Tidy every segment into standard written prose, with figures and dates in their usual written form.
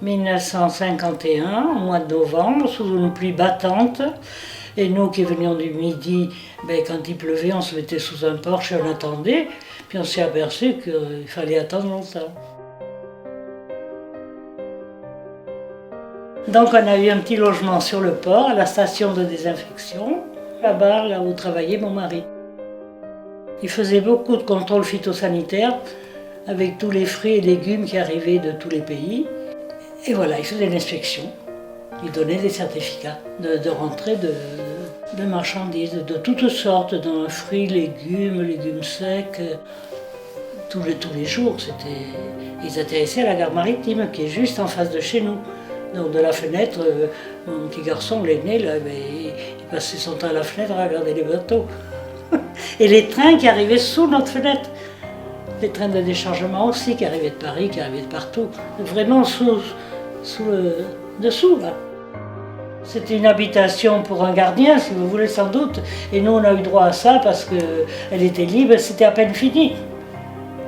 1951, au mois de novembre, sous une pluie battante. Et nous qui venions du Midi, quand il pleuvait, on se mettait sous un porche et on attendait. Puis on s'est aperçu qu'il fallait attendre longtemps. Donc on a eu un petit logement sur le port, à la station de désinfection, là-bas, là où travaillait mon mari. Il faisait beaucoup de contrôles phytosanitaires avec tous les fruits et légumes qui arrivaient de tous les pays. Et voilà, il faisait l'inspection. Il donnait des certificats de rentrée de marchandises de toutes sortes, dans fruits, légumes secs. Tous les jours, ils atterrissaient à la gare maritime qui est juste en face de chez nous. Donc de la fenêtre, mon petit garçon, l'aîné, il passait son temps à la fenêtre à regarder les bateaux. Et les trains qui arrivaient sous notre fenêtre. Les trains de déchargement aussi qui arrivaient de Paris, qui arrivaient de partout. Vraiment dessous là. C'était une habitation pour un gardien, si vous voulez, sans doute. Et nous, on a eu droit à ça parce qu'elle était libre, c'était à peine fini.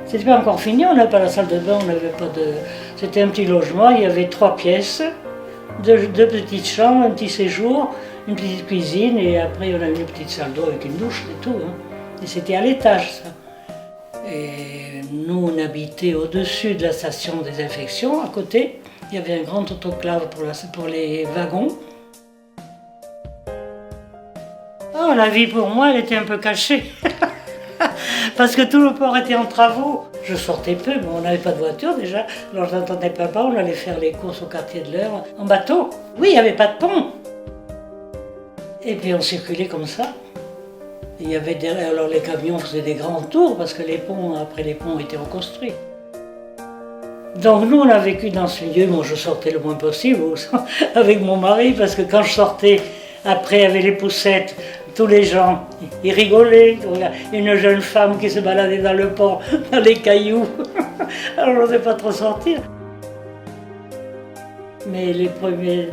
C'était pas encore fini, on n'avait pas la salle de bain, on n'avait pas de... C'était un petit logement, il y avait 3 pièces, deux petites chambres, un petit séjour, une petite cuisine, et après on a une petite salle d'eau avec une douche, c'est tout. Hein. Et c'était à l'étage, ça. Et nous, on habitait au-dessus de la station de désinfection, à côté. Il y avait un grand autoclave pour les wagons. Oh, la vie pour moi, elle était un peu cachée. Parce que tout le port était en travaux. Je sortais peu, mais on n'avait pas de voiture déjà. Alors j'entendais papa, on allait faire les courses au quartier de l'Eure en bateau. Oui, il n'y avait pas de pont. Et puis on circulait comme ça. Il y avait alors les camions faisaient des grands tours parce que après les ponts étaient reconstruits. Donc nous, on a vécu dans ce milieu. Moi, je sortais le moins possible avec mon mari parce que quand je sortais, après avec les poussettes, tous les gens, ils rigolaient. Une jeune femme qui se baladait dans le port, dans les cailloux. Alors je n'osais pas trop sortir. Mais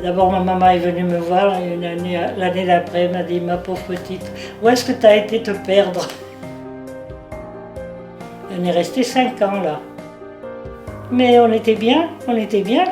d'abord ma maman est venue me voir l'année d'après, elle m'a dit, ma pauvre petite, où est-ce que tu as été te perdre? On est resté 5 ans là. Mais on était bien, on était bien.